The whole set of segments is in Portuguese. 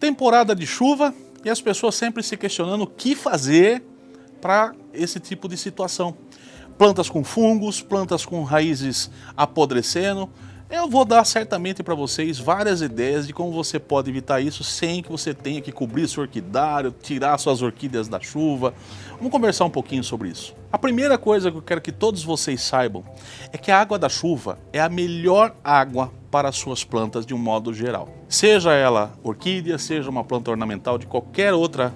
Temporada de chuva e as pessoas sempre se questionando o que fazer para esse tipo de situação. Plantas com fungos, plantas com raízes apodrecendo. Eu vou dar certamente para vocês várias ideias de como você pode evitar isso sem que você tenha que cobrir seu orquidário, tirar suas orquídeas da chuva. Vamos conversar um pouquinho sobre isso. A primeira coisa que eu quero que todos vocês saibam é que a água da chuva é a melhor água para as suas plantas de um modo geral. Seja ela orquídea, seja uma planta ornamental de qualquer outra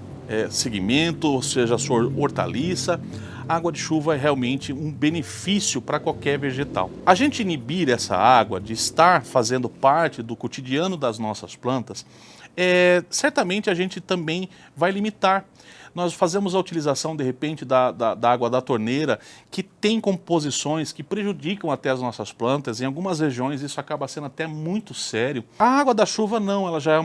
segmento, seja a sua hortaliça, a água de chuva é realmente um benefício para qualquer vegetal. A gente inibir essa água de estar fazendo parte do cotidiano das nossas plantas, certamente a gente também vai limitar. Nós fazemos a utilização, de repente, da água da torneira, que tem composições que prejudicam até as nossas plantas. Em algumas regiões isso acaba sendo até muito sério. A água da chuva não, ela já é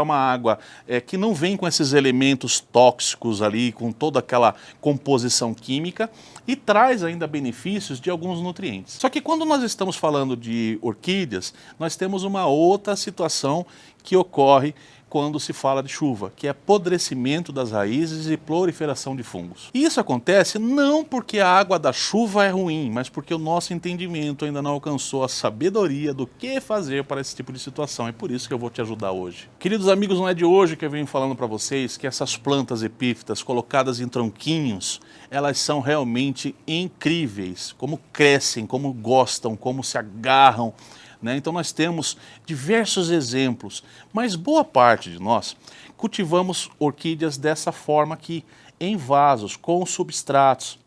uma água que não vem com esses elementos tóxicos ali, com toda aquela composição química, e traz ainda benefícios de alguns nutrientes. Só que quando nós estamos falando de orquídeas, nós temos uma outra situação que ocorre quando se fala de chuva, que é apodrecimento das raízes e proliferação de fungos. E isso acontece não porque a água da chuva é ruim, mas porque o nosso entendimento ainda não alcançou a sabedoria do que fazer para esse tipo de situação. É por isso que eu vou te ajudar hoje. Queridos amigos, não é de hoje que eu venho falando para vocês que essas plantas epífitas colocadas em tronquinhos, elas são realmente incríveis, como crescem, como gostam, como se agarram. Então nós temos diversos exemplos, mas boa parte de nós cultivamos orquídeas dessa forma aqui, em vasos, com substratos.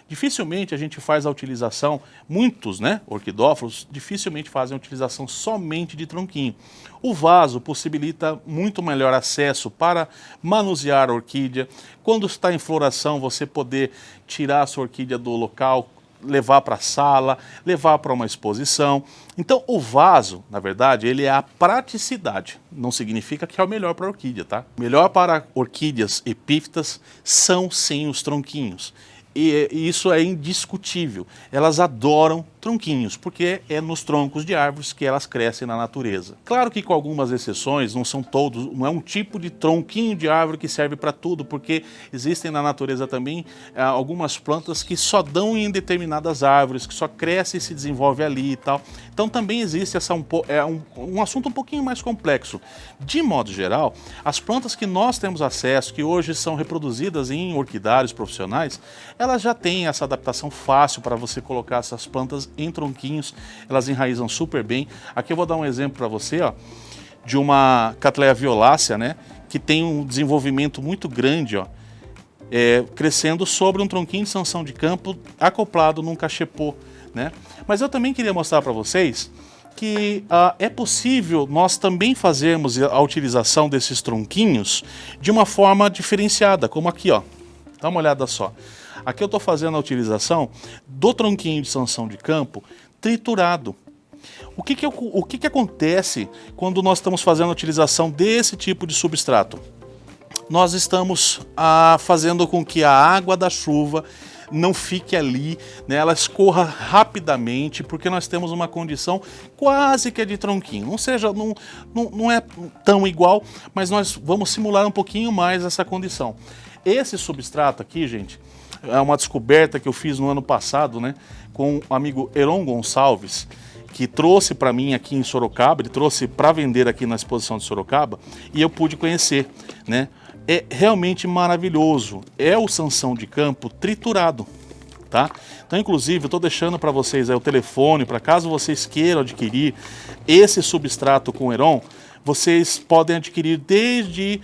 Dificilmente a gente faz a utilização, muitos orquidófilos dificilmente fazem a utilização somente de tronquinho. O vaso possibilita muito melhor acesso para manusear a orquídea. Quando está em floração, você poder tirar a sua orquídea do local, levar para a sala, levar para uma exposição. Então o vaso, na verdade, ele é a praticidade. Não significa que é o melhor para a orquídea, tá? O melhor para orquídeas epífitas são sim os tronquinhos. E isso é indiscutível. Elas adoram tronquinhos, porque é nos troncos de árvores que elas crescem na natureza. Claro que com algumas exceções, não são todos, não é um tipo de tronquinho de árvore que serve para tudo, porque existem na natureza também algumas plantas que só dão em determinadas árvores, que só cresce e se desenvolve ali e tal. Então também existe um assunto um pouquinho mais complexo. De modo geral, as plantas que nós temos acesso, que hoje são reproduzidas em orquidários profissionais, elas já têm essa adaptação fácil para você colocar essas plantas em tronquinhos, elas enraizam super bem. Aqui eu vou dar um exemplo para você, de uma Cattleya violácea, que tem um desenvolvimento muito grande, crescendo sobre um tronquinho de sanção de campo acoplado num cachepô. Mas eu também queria mostrar para vocês que é possível nós também fazermos a utilização desses tronquinhos de uma forma diferenciada, como aqui, dá uma olhada só. Aqui eu estou fazendo a utilização do tronquinho de sanção de campo triturado. O que acontece quando nós estamos fazendo a utilização desse tipo de substrato? Nós estamos fazendo com que a água da chuva não fique ali, ela escorra rapidamente, porque nós temos uma condição quase que é de tronquinho. Não é tão igual, mas nós vamos simular um pouquinho mais essa condição. Esse substrato aqui, gente, é uma descoberta que eu fiz no ano passado, com o amigo Heron Gonçalves, que trouxe para mim aqui em Sorocaba, ele trouxe para vender aqui na exposição de Sorocaba, e eu pude conhecer, É realmente maravilhoso, é o sanção de campo triturado, tá? Então, inclusive, eu estou deixando para vocês aí o telefone, para caso vocês queiram adquirir esse substrato com Heron, vocês podem adquirir desde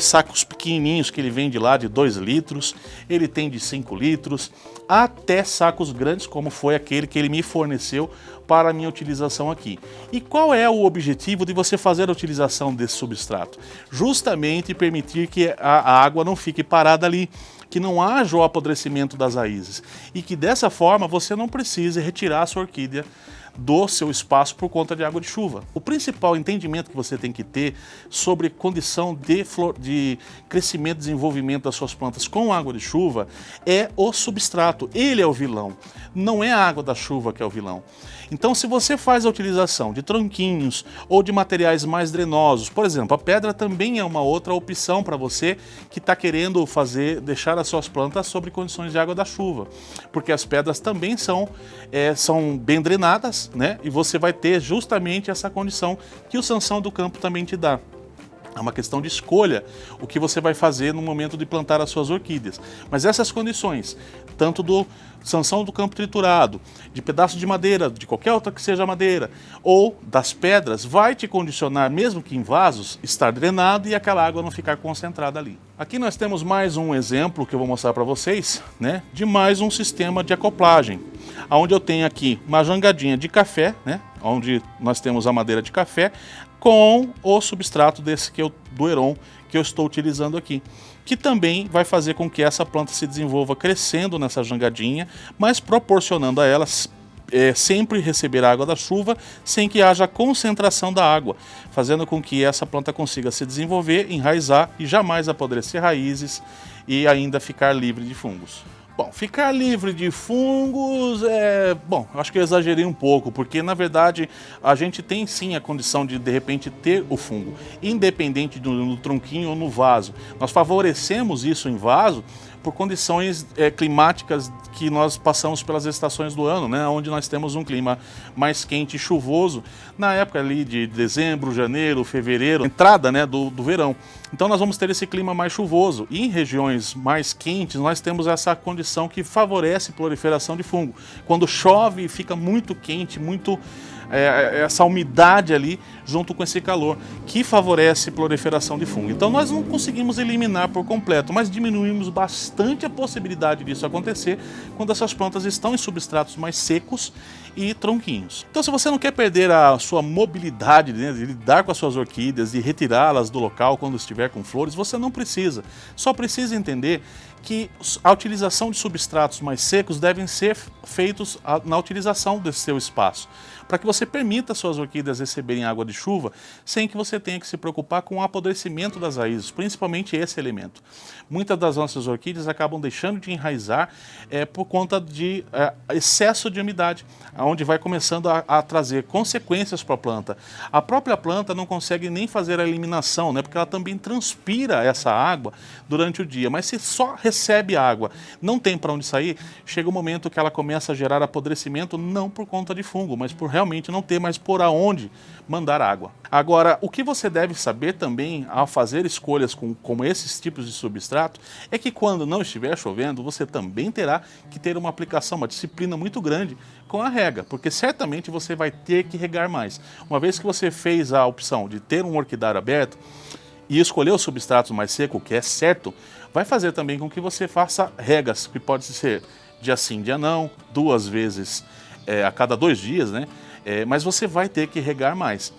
sacos pequenininhos que ele vende lá de 2 litros, ele tem de 5 litros, até sacos grandes, como foi aquele que ele me forneceu para a minha utilização aqui. E qual é o objetivo de você fazer a utilização desse substrato? Justamente permitir que a água não fique parada ali, que não haja o apodrecimento das raízes e que dessa forma você não precise retirar a sua orquídea do seu espaço por conta de água de chuva. O principal entendimento que você tem que ter sobre condição de crescimento e desenvolvimento das suas plantas com água de chuva é o substrato. Ele é o vilão, não é a água da chuva que é o vilão. Então, se você faz a utilização de tronquinhos ou de materiais mais drenosos, por exemplo, a pedra também é uma outra opção para você que está querendo deixar as suas plantas sobre condições de água da chuva, porque as pedras também são bem drenadas, né? E você vai ter justamente essa condição que o Sansão do Campo também te dá. É uma questão de escolha o que você vai fazer no momento de plantar as suas orquídeas. Mas essas condições, tanto do Sansão do Campo triturado, de pedaço de madeira, de qualquer outra que seja madeira, ou das pedras, vai te condicionar, mesmo que em vasos, estar drenado e aquela água não ficar concentrada ali. Aqui nós temos mais um exemplo que eu vou mostrar para vocês, né, de mais um sistema de acoplagem, onde eu tenho aqui uma jangadinha de café, né, onde nós temos a madeira de café, com o substrato do Heron que eu estou utilizando aqui, que também vai fazer com que essa planta se desenvolva crescendo nessa jangadinha, mas proporcionando a elas sempre receber a água da chuva sem que haja concentração da água, fazendo com que essa planta consiga se desenvolver, enraizar e jamais apodrecer raízes e ainda ficar livre de fungos. Bom, ficar livre de fungos eu acho que eu exagerei um pouco, porque na verdade a gente tem sim a condição de repente ter o fungo, independente no tronquinho ou no vaso. Nós favorecemos isso em vaso por condições climáticas que nós passamos pelas estações do ano, né, onde nós temos um clima mais quente e chuvoso na época ali de dezembro, janeiro, fevereiro, entrada, né, do verão. Então nós vamos ter esse clima mais chuvoso e em regiões mais quentes nós temos essa condição que favorece a proliferação de fungo. Quando chove e fica muito quente, essa umidade ali junto com esse calor que favorece a proliferação de fungo. Então nós não conseguimos eliminar por completo, mas diminuímos bastante a possibilidade disso acontecer quando essas plantas estão em substratos mais secos e tronquinhos. Então, se você não quer perder a sua mobilidade, né, de lidar com as suas orquídeas e retirá-las do local quando estiver com flores, você não precisa. Só precisa entender que a utilização de substratos mais secos devem ser feitos na utilização desse seu espaço, para que você permita as suas orquídeas receberem água de chuva sem que você tenha que se preocupar com o apodrecimento das raízes, principalmente esse elemento. Muitas das nossas orquídeas acabam deixando de enraizar por conta de excesso de umidade, onde vai começando a trazer consequências para a planta. A própria planta não consegue nem fazer a eliminação, né, porque ela também transpira essa água durante o dia, mas se só recebe água, não tem para onde sair, chega o momento que ela começa a gerar apodrecimento, não por conta de fungo, mas por realmente não ter mais por aonde mandar água. Agora, o que você deve saber também ao fazer escolhas como esses tipos de substrato é que quando não estiver chovendo, você também terá que ter uma aplicação, uma disciplina muito grande com a rega, porque certamente você vai ter que regar mais. Uma vez que você fez a opção de ter um orquidário aberto e escolher o substrato mais seco, que é certo, vai fazer também com que você faça regas, que pode ser dia sim, dia não, 2 vezes a cada 2 dias, né? Mas você vai ter que regar mais,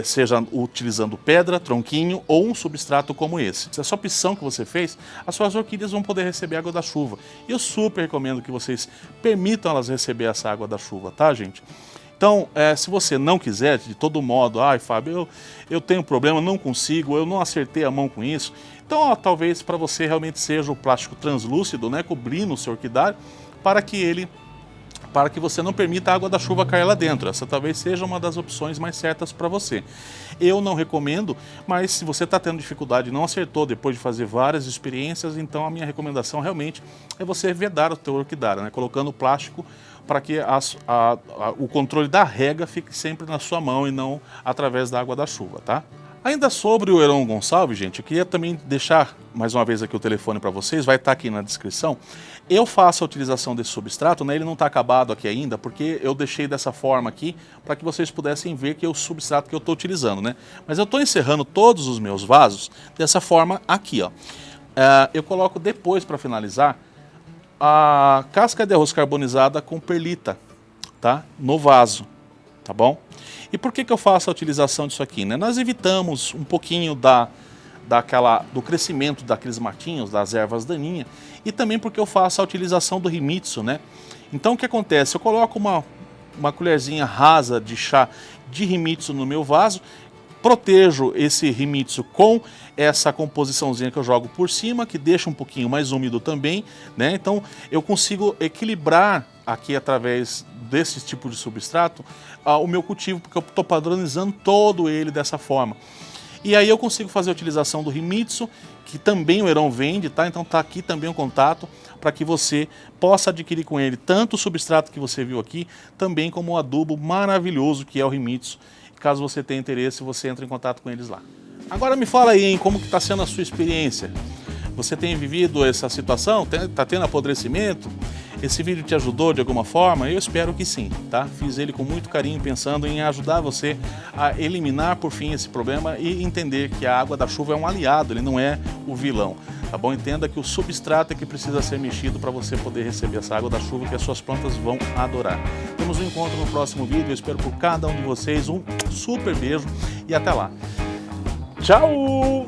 seja utilizando pedra, tronquinho ou um substrato como esse. Se essa opção que você fez, as suas orquídeas vão poder receber água da chuva. E eu super recomendo que vocês permitam elas receber essa água da chuva, tá, gente? Então, se você não quiser, de todo modo, Fábio, eu tenho problema, não consigo, eu não acertei a mão com isso. Então, talvez para você realmente seja o plástico translúcido, né, cobrindo o seu orquidário, para que você não permita a água da chuva cair lá dentro. Essa talvez seja uma das opções mais certas para você. Eu não recomendo, mas se você está tendo dificuldade e não acertou depois de fazer várias experiências, então a minha recomendação realmente é você vedar o teu orquidário, né, colocando plástico para que o controle da rega fique sempre na sua mão e não através da água da chuva, tá? Ainda sobre o Heron Gonçalves, gente, eu queria também deixar mais uma vez aqui o telefone para vocês, vai estar aqui na descrição. Eu faço a utilização desse substrato, né? Ele não está acabado aqui ainda, porque eu deixei dessa forma aqui para que vocês pudessem ver que é o substrato que eu estou utilizando, né? Mas eu estou encerrando todos os meus vasos dessa forma aqui, ó. Eu coloco depois, para finalizar, a casca de arroz carbonizada com perlita, tá? No vaso, tá bom? E por que eu faço a utilização disso aqui, né? Nós evitamos um pouquinho do crescimento daqueles matinhos, das ervas daninhas, e também porque eu faço a utilização do Rimitsu, né? Então o que acontece? Eu coloco uma colherzinha rasa de chá de Himitsu no meu vaso, protejo esse Himitsu com essa composiçãozinha que eu jogo por cima, que deixa um pouquinho mais úmido também, né? Então eu consigo equilibrar aqui através desse tipo de substrato o meu cultivo, porque eu estou padronizando todo ele dessa forma. E aí eu consigo fazer a utilização do Himitsu, que também o Heron vende, tá? Então tá aqui também o contato para que você possa adquirir com ele tanto o substrato que você viu aqui, também como o adubo maravilhoso que é o Himitsu. Caso você tenha interesse, você entra em contato com eles lá. Agora me fala aí, hein, como que está sendo a sua experiência? Você tem vivido essa situação? Está tendo apodrecimento? Esse vídeo te ajudou de alguma forma? Eu espero que sim, tá? Fiz ele com muito carinho, pensando em ajudar você a eliminar por fim esse problema e entender que a água da chuva é um aliado, ele não é o vilão, tá bom? Entenda que o substrato é que precisa ser mexido para você poder receber essa água da chuva que as suas plantas vão adorar. Temos um encontro no próximo vídeo, eu espero por cada um de vocês um super beijo e até lá. Tchau!